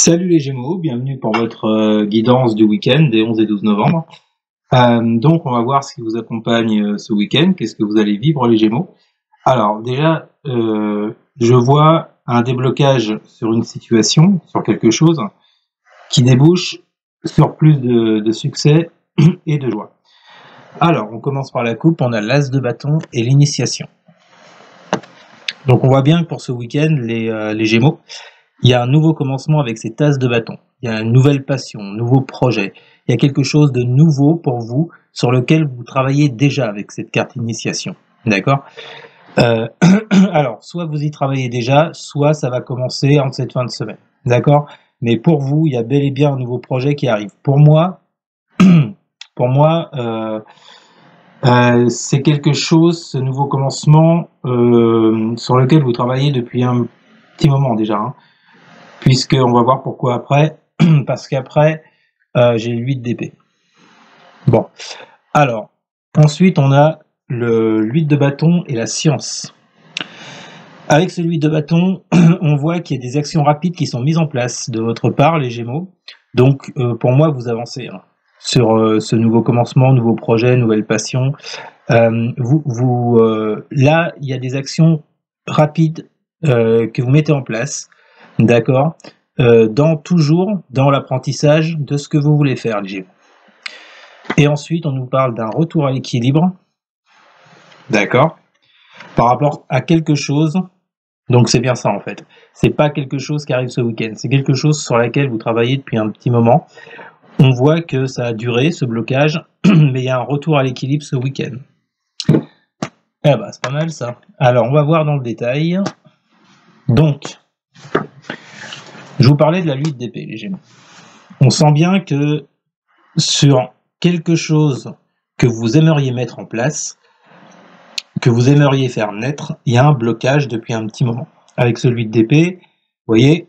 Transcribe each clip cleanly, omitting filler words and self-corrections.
Salut les Gémeaux, bienvenue pour votre guidance du week-end des 11 et 12 novembre. Donc on va voir ce qui vous accompagne ce week-end, qu'est-ce que vous allez vivre les Gémeaux. Alors déjà, je vois un déblocage sur une situation, sur quelque chose, qui débouche sur plus de succès et de joie. Alors on commence par la coupe, on a l'as de bâton et l'initiation. Donc on voit bien que pour ce week-end, les Gémeaux, il y a un nouveau commencement avec ces tasses de bâton. Il y a une nouvelle passion, un nouveau projet. Il y a quelque chose de nouveau pour vous sur lequel vous travaillez déjà avec cette carte initiation. D'accord Alors, soit vous y travaillez déjà, soit ça va commencer en cette fin de semaine. D'accord Mais pour vous, il y a bel et bien un nouveau projet qui arrive. Pour moi, c'est quelque chose, ce nouveau commencement, sur lequel vous travaillez depuis un petit moment déjà. Puisqu'on va voir pourquoi après, parce qu'après, j'ai 8 d'épée. Bon, alors, ensuite on a le 8 de bâton et la science. Avec ce 8 de bâton, on voit qu'il y a des actions rapides qui sont mises en place de votre part, les Gémeaux. Donc, pour moi, vous avancez sur ce nouveau commencement, nouveau projet, nouvelle passion. Là, il y a des actions rapides que vous mettez en place. D'accord toujours dans l'apprentissage de ce que vous voulez faire, les Gémeaux. Et ensuite, on nous parle d'un retour à l'équilibre, d'accord, par rapport à quelque chose. Donc c'est bien ça en fait. C'est pas quelque chose qui arrive ce week-end, c'est quelque chose sur laquelle vous travaillez depuis un petit moment. On voit que ça a duré, ce blocage, mais il y a un retour à l'équilibre ce week-end. Eh ben, c'est pas mal ça. Alors, on va voir dans le détail. Donc, je vous parlais de la 8 d'épée, les Gémeaux. On sent bien que sur quelque chose que vous aimeriez mettre en place, que vous aimeriez faire naître, il y a un blocage depuis un petit moment. Avec ce 8 d'épée, vous voyez,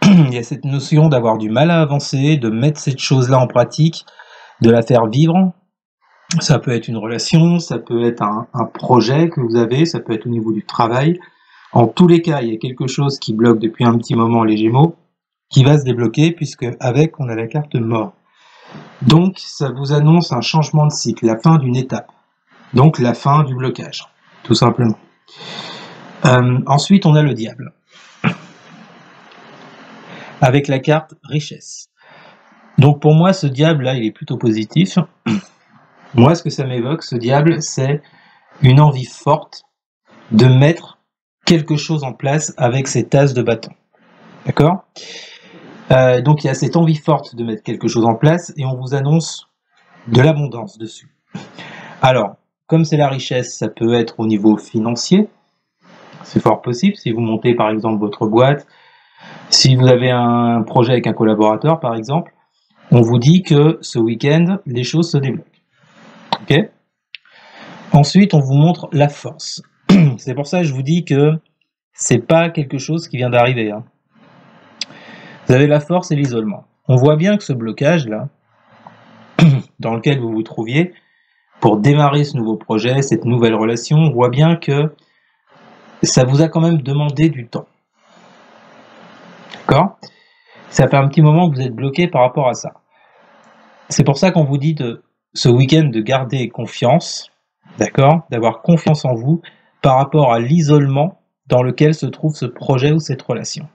il y a cette notion d'avoir du mal à avancer, de mettre cette chose-là en pratique, de la faire vivre. Ça peut être une relation, ça peut être un projet que vous avez, ça peut être au niveau du travail. En tous les cas, il y a quelque chose qui bloque depuis un petit moment les Gémeaux, qui va se débloquer, puisque avec, on a la carte mort. Donc, ça vous annonce un changement de cycle, la fin d'une étape. Donc, la fin du blocage, tout simplement. Ensuite, on a le diable. Avec la carte richesse. Donc, pour moi, ce diable-là, il est plutôt positif. Moi, ce que ça m'évoque, ce diable, c'est une envie forte de mettre quelque chose en place avec ces tasses de bâton. D'accord Donc il y a cette envie forte de mettre quelque chose en place et on vous annonce de l'abondance dessus. Alors, comme c'est la richesse, ça peut être au niveau financier, c'est fort possible, si vous montez par exemple votre boîte, si vous avez un projet avec un collaborateur par exemple, on vous dit que ce week-end, les choses se débloquent. Ok ? Ensuite, on vous montre la force. C'est pour ça que je vous dis que c'est pas quelque chose qui vient d'arriver. Vous avez la force et l'isolement. On voit bien que ce blocage-là, dans lequel vous vous trouviez, pour démarrer ce nouveau projet, cette nouvelle relation, on voit bien que ça vous a quand même demandé du temps. D'accord ? Ça fait un petit moment que vous êtes bloqué par rapport à ça. C'est pour ça qu'on vous dit ce week-end de garder confiance, d'accord ? D'avoir confiance en vous par rapport à l'isolement dans lequel se trouve ce projet ou cette relation.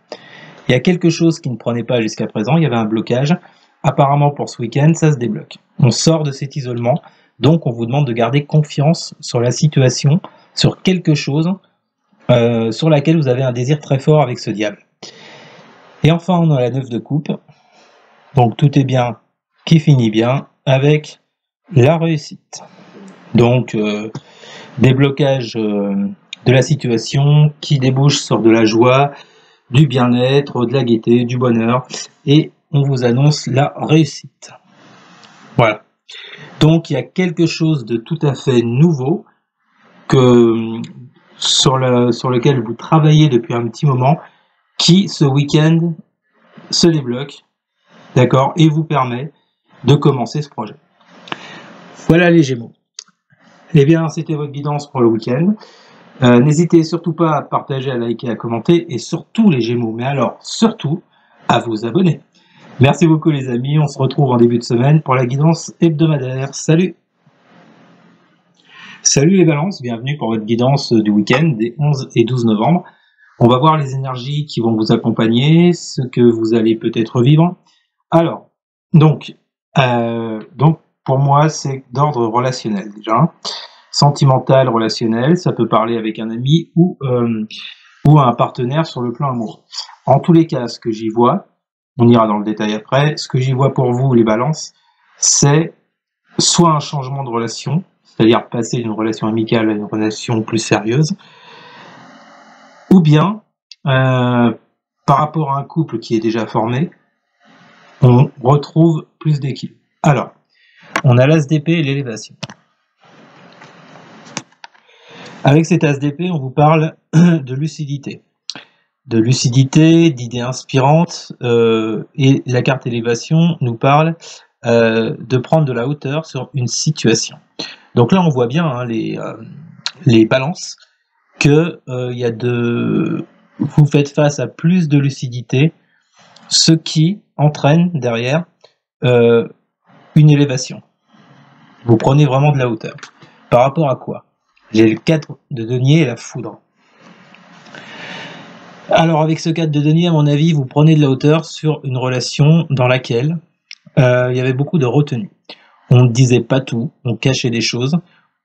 Il y a quelque chose qui ne prenait pas jusqu'à présent, il y avait un blocage. Apparemment pour ce week-end, ça se débloque. On sort de cet isolement, donc on vous demande de garder confiance sur la situation, sur quelque chose sur laquelle vous avez un désir très fort avec ce diable. Et enfin, on a la 9 de coupe. Donc tout est bien qui finit bien avec la réussite. Donc déblocage de la situation qui débouche sur de la joie, du bien-être, de la gaieté, du bonheur, et on vous annonce la réussite. Voilà. Donc il y a quelque chose de tout à fait nouveau sur lequel vous travaillez depuis un petit moment, qui ce week-end se débloque, d'accord, et vous permet de commencer ce projet. Voilà les Gémeaux. Eh bien, c'était votre guidance pour le week-end. N'hésitez surtout pas à partager, à liker, à commenter, et surtout les Gémeaux, mais alors surtout, à vous abonner. Merci beaucoup les amis, on se retrouve en début de semaine pour la guidance hebdomadaire. Salut! Salut les balances, bienvenue pour votre guidance du week-end des 11 et 12 novembre. On va voir les énergies qui vont vous accompagner, ce que vous allez peut-être vivre. Alors, donc pour moi, c'est d'ordre relationnel déjà. Sentimental, relationnel, ça peut parler avec un ami ou un partenaire sur le plan amoureux. En tous les cas, ce que j'y vois, on ira dans le détail après, ce que j'y vois pour vous, les balances, c'est soit un changement de relation, c'est-à-dire passer d'une relation amicale à une relation plus sérieuse, ou bien, par rapport à un couple qui est déjà formé, on retrouve plus d'équilibre. Alors, on a l'as d'épée et l'élévation. Avec cet as d'épée, on vous parle de lucidité. D'idées inspirantes, et la carte élévation nous parle de prendre de la hauteur sur une situation. Donc là, on voit bien les balances que vous faites face à plus de lucidité, ce qui entraîne derrière une élévation. Vous prenez vraiment de la hauteur. Par rapport à quoi? J'ai le 4 de denier et la foudre. Alors avec ce 4 de denier, à mon avis, vous prenez de la hauteur sur une relation dans laquelle il y avait beaucoup de retenue. On ne disait pas tout, on cachait des choses,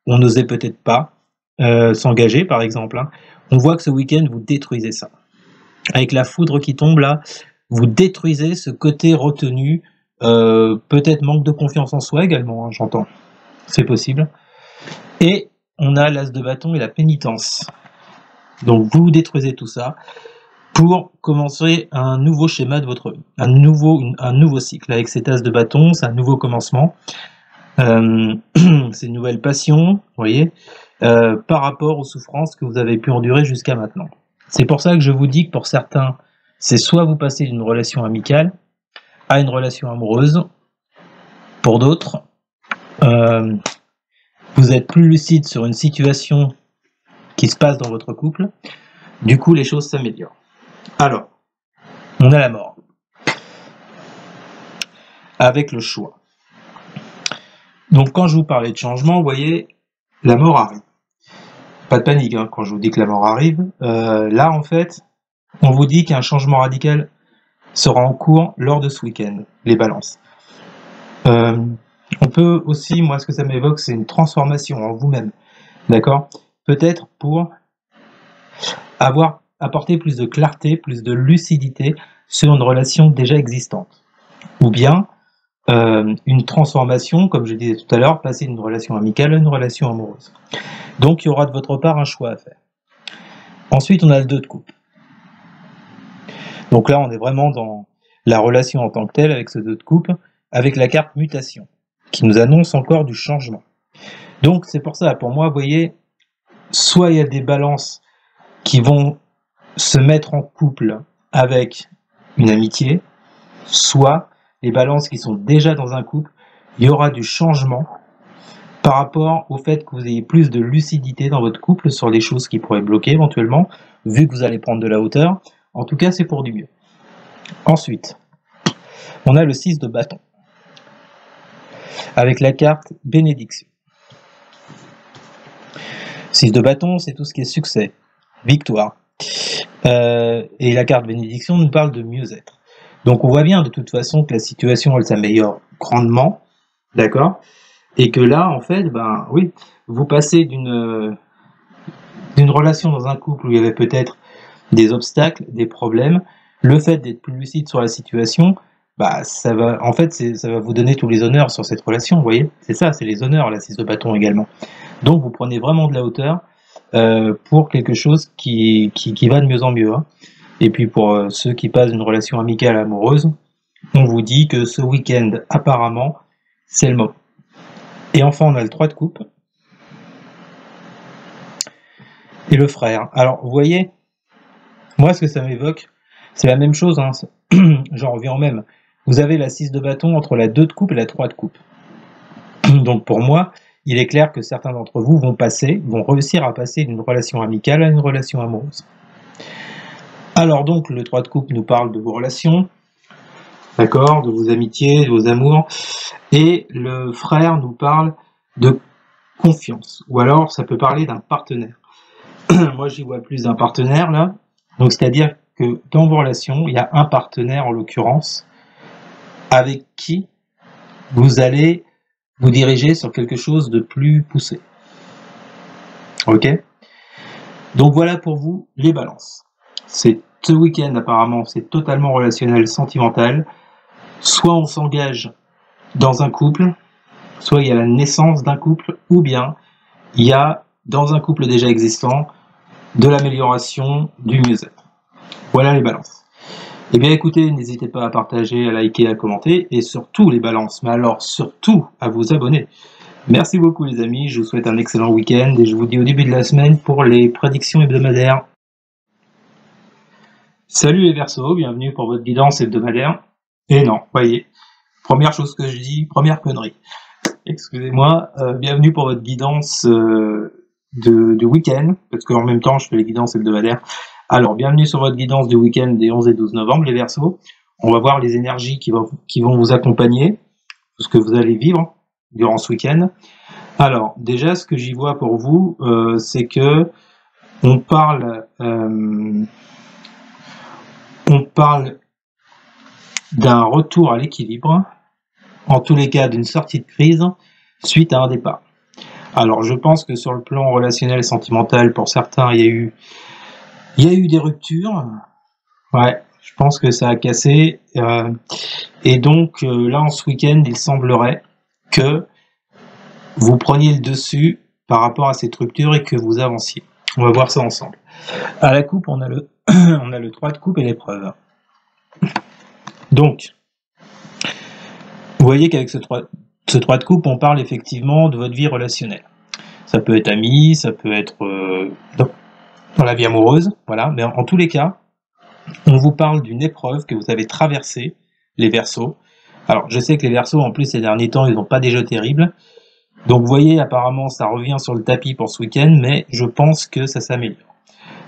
on n'osait peut-être pas s'engager par exemple. On voit que ce week-end, vous détruisez ça. Avec la foudre qui tombe là, vous détruisez ce côté retenu, peut-être manque de confiance en soi également, j'entends. C'est possible. Et on a l'as de bâton et la pénitence. Donc vous détruisez tout ça pour commencer un nouveau schéma de votre vie, un nouveau cycle. Avec cet as de bâton, c'est un nouveau commencement, c'est une nouvelle passion, vous voyez, par rapport aux souffrances que vous avez pu endurer jusqu'à maintenant. C'est pour ça que je vous dis que pour certains, c'est soit vous passez d'une relation amicale à une relation amoureuse. Pour d'autres, vous êtes plus lucide sur une situation qui se passe dans votre couple. Du coup, les choses s'améliorent. Alors, on a la mort. Avec le choix. Donc, quand je vous parlais de changement, vous voyez, la mort arrive. Pas de panique quand je vous dis que la mort arrive. Là, en fait, on vous dit qu'un changement radical sera en cours lors de ce week-end, les balances. On peut aussi, moi, ce que ça m'évoque, c'est une transformation en vous-même. D'accord? Peut-être pour apporter plus de clarté, plus de lucidité sur une relation déjà existante. Ou bien une transformation, comme je disais tout à l'heure, passer d'une relation amicale à une relation amoureuse. Donc il y aura de votre part un choix à faire. Ensuite, on a le 2 de coupe. Donc là, on est vraiment dans la relation en tant que telle avec ce 2 de coupe, avec la carte mutation, qui nous annonce encore du changement. Donc c'est pour ça, pour moi, vous voyez, soit il y a des balances qui vont se mettre en couple avec une amitié, soit les balances qui sont déjà dans un couple, il y aura du changement par rapport au fait que vous ayez plus de lucidité dans votre couple sur les choses qui pourraient bloquer éventuellement, vu que vous allez prendre de la hauteur. En tout cas, c'est pour du mieux. Ensuite, on a le 6 de bâton, avec la carte bénédiction. 6 de bâton, c'est tout ce qui est succès, victoire. Et la carte bénédiction nous parle de mieux-être. Donc on voit bien de toute façon que la situation elle s'améliore grandement, d'accord, et que là en fait, ben oui, vous passez d'une relation dans un couple où il y avait peut-être des obstacles, des problèmes, le fait d'être plus lucide sur la situation, bah ça va vous donner tous les honneurs sur cette relation, vous voyez, c'est ça, c'est les honneurs, la 6 de bâton également. Donc vous prenez vraiment de la hauteur pour quelque chose qui va de mieux en mieux. Et puis pour ceux qui passent d'une relation amicale amoureuse, on vous dit que ce week-end, apparemment, c'est le moment. Et enfin, on a le 3 de coupe. Et le frère. Alors, vous voyez, moi, ce que ça m'évoque, c'est la même chose, j'en reviens au même. Vous avez la 6 de bâton entre la 2 de coupe et la 3 de coupe. Donc pour moi, il est clair que certains d'entre vous vont réussir à passer d'une relation amicale à une relation amoureuse. Alors donc, le 3 de coupe nous parle de vos relations, d'accord, de vos amitiés, de vos amours. Et le frère nous parle de confiance, ou alors ça peut parler d'un partenaire. Moi, j'y vois plus d'un partenaire là. Donc, c'est-à-dire que dans vos relations, il y a un partenaire en l'occurrence avec qui vous allez vous diriger sur quelque chose de plus poussé. Ok? Donc voilà pour vous les balances. Ce week-end apparemment c'est totalement relationnel, sentimental. Soit on s'engage dans un couple, soit il y a la naissance d'un couple, ou bien il y a dans un couple déjà existant de l'amélioration, du mieux-être. Voilà les balances. Eh bien écoutez, n'hésitez pas à partager, à liker, à commenter, et surtout les balances, mais alors surtout à vous abonner. Merci beaucoup les amis, je vous souhaite un excellent week-end, et je vous dis au début de la semaine pour les prédictions hebdomadaires. Salut les Verseaux, bienvenue pour votre guidance hebdomadaire. Et non, voyez, première chose que je dis, première connerie. Excusez-moi, bienvenue pour votre guidance du week-end, parce qu'en même temps je fais les guidances hebdomadaires. Alors, bienvenue sur votre guidance du week-end des 11 et 12 novembre, les Verseaux. On va voir les énergies qui vont vous accompagner, tout ce que vous allez vivre durant ce week-end. Alors, déjà, ce que j'y vois pour vous, c'est que on parle d'un retour à l'équilibre, en tous les cas d'une sortie de crise, suite à un départ. Alors, je pense que sur le plan relationnel et sentimental, pour certains, il y a eu des ruptures. Ouais, je pense que ça a cassé. Et donc, là, en ce week-end, il semblerait que vous preniez le dessus par rapport à cette rupture et que vous avanciez. On va voir ça ensemble. À la coupe, on a le 3 de coupe et l'épreuve. Donc, vous voyez qu'avec ce 3 de coupe, on parle effectivement de votre vie relationnelle. Ça peut être ami, ça peut être dans la vie amoureuse, voilà. Mais en tous les cas, on vous parle d'une épreuve que vous avez traversée, les Verseaux. Alors, je sais que les Verseaux, en plus, ces derniers temps, ils n'ont pas des jeux terribles. Donc, vous voyez, apparemment, ça revient sur le tapis pour ce week-end, mais je pense que ça s'améliore.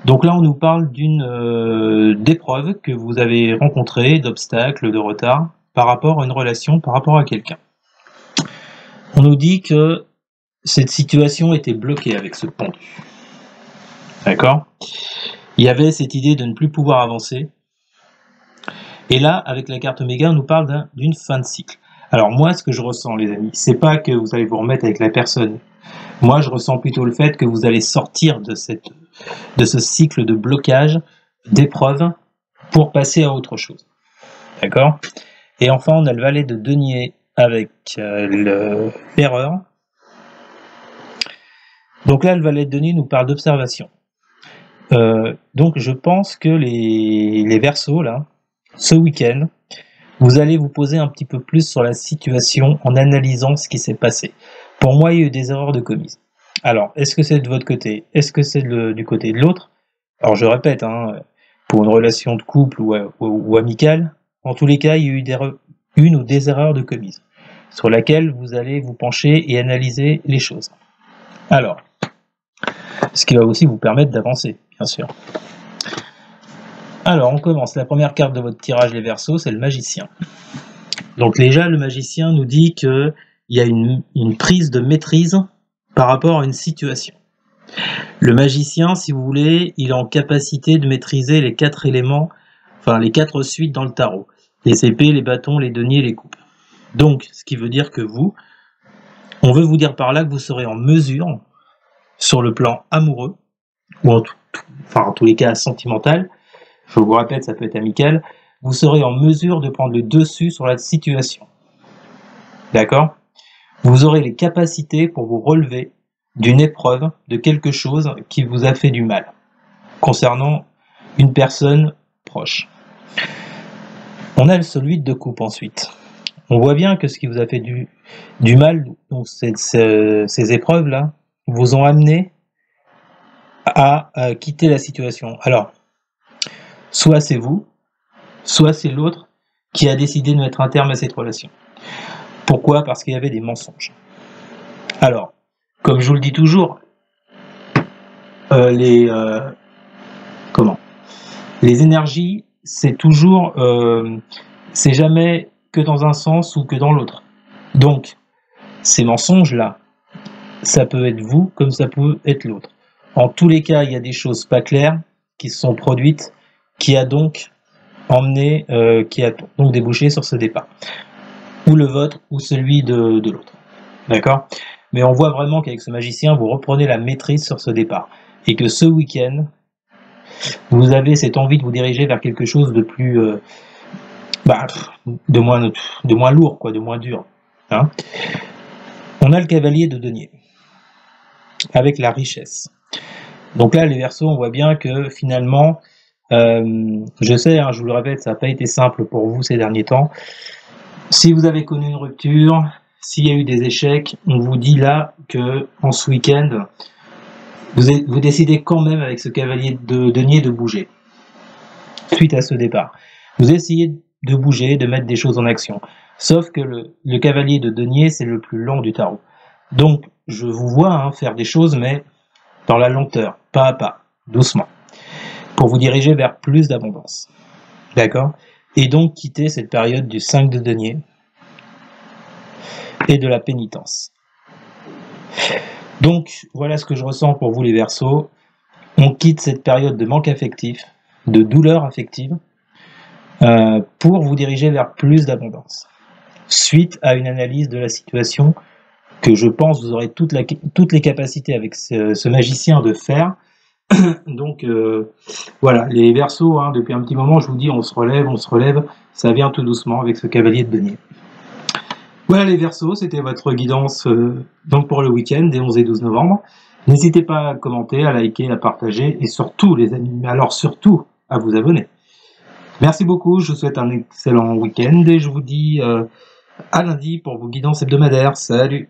Donc là, on nous parle d'épreuve que vous avez rencontrée, d'obstacles, de retard, par rapport à une relation, par rapport à quelqu'un. On nous dit que cette situation était bloquée avec ce pendu. D'accord ? Il y avait cette idée de ne plus pouvoir avancer. Et là, avec la carte Oméga, on nous parle d'une fin de cycle. Alors moi, ce que je ressens, les amis, c'est pas que vous allez vous remettre avec la personne. Moi, je ressens plutôt le fait que vous allez sortir de ce cycle de blocage, d'épreuve, pour passer à autre chose. D'accord ? Et enfin, on a le valet de denier avec l'erreur. Donc là, le valet de denier nous parle d'observation. Donc je pense que les Verseaux, là, ce week-end, vous allez vous poser un petit peu plus sur la situation en analysant ce qui s'est passé. Pour moi, il y a eu des erreurs de commises. Alors, est-ce que c'est de votre côté? Est-ce que c'est du côté de l'autre? Alors, je répète, pour une relation de couple ou amicale, en tous les cas, il y a eu une ou des erreurs de commises sur laquelle vous allez vous pencher et analyser les choses. Alors, ce qui va aussi vous permettre d'avancer, bien sûr. Alors, on commence. La première carte de votre tirage, les Verseaux, c'est le magicien. Donc déjà, le magicien nous dit qu'il y a une prise de maîtrise par rapport à une situation. Le magicien, si vous voulez, il est en capacité de maîtriser les 4 éléments, enfin les 4 suites dans le tarot. Les épées, les bâtons, les deniers, les coupes. Donc, ce qui veut dire que on veut vous dire par là que vous serez en mesure, sur le plan amoureux, ou en tous les cas sentimental, je vous répète, ça peut être amical, vous serez en mesure de prendre le dessus sur la situation. D'accord ? Vous aurez les capacités pour vous relever d'une épreuve, de quelque chose qui vous a fait du mal, concernant une personne proche. On a celui de coupe ensuite. On voit bien que ce qui vous a fait du mal, donc ces épreuves-là, vous ont amené à quitter la situation. Alors, soit c'est vous, soit c'est l'autre qui a décidé de mettre un terme à cette relation. Pourquoi ? Parce qu'il y avait des mensonges. Alors, comme je vous le dis toujours, les énergies, c'est toujours c'est jamais que dans un sens ou que dans l'autre. Donc, ces mensonges-là, ça peut être vous comme ça peut être l'autre. En tous les cas, il y a des choses pas claires qui se sont produites, qui a donc qui a donc débouché sur ce départ. Ou le vôtre, ou celui de l'autre. D'accord? Mais on voit vraiment qu'avec ce magicien, vous reprenez la maîtrise sur ce départ. Et que ce week-end, vous avez cette envie de vous diriger vers quelque chose de plus... de moins lourd, quoi, de moins dur. Hein? On a le cavalier de denier, avec la richesse. Donc là, les Verseaux, on voit bien que finalement, je sais, hein, je vous le répète, ça n'a pas été simple pour vous ces derniers temps. Si vous avez connu une rupture, s'il y a eu des échecs, on vous dit là que en ce week-end, vous décidez quand même avec ce cavalier de denier de bouger. Suite à ce départ, vous essayez de bouger, de mettre des choses en action. Sauf que le cavalier de denier, c'est le plus lent du tarot. Donc, je vous vois faire des choses, mais dans la lenteur, pas à pas, doucement, pour vous diriger vers plus d'abondance. D'accord? Et donc quitter cette période du 5 de denier et de la pénitence. Donc, voilà ce que je ressens pour vous les Verseaux. On quitte cette période de manque affectif, de douleur affective, pour vous diriger vers plus d'abondance. Suite à une analyse de la situation que je pense vous aurez toutes les capacités avec ce magicien de faire. Donc voilà, les Verseaux, depuis un petit moment, je vous dis, on se relève, ça vient tout doucement avec ce cavalier de denier. Voilà les Verseaux, c'était votre guidance donc pour le week-end des 11 et 12 novembre. N'hésitez pas à commenter, à liker, à partager et surtout les amis, mais alors surtout à vous abonner. Merci beaucoup, je vous souhaite un excellent week-end et je vous dis à lundi pour vos guidances hebdomadaires. Salut!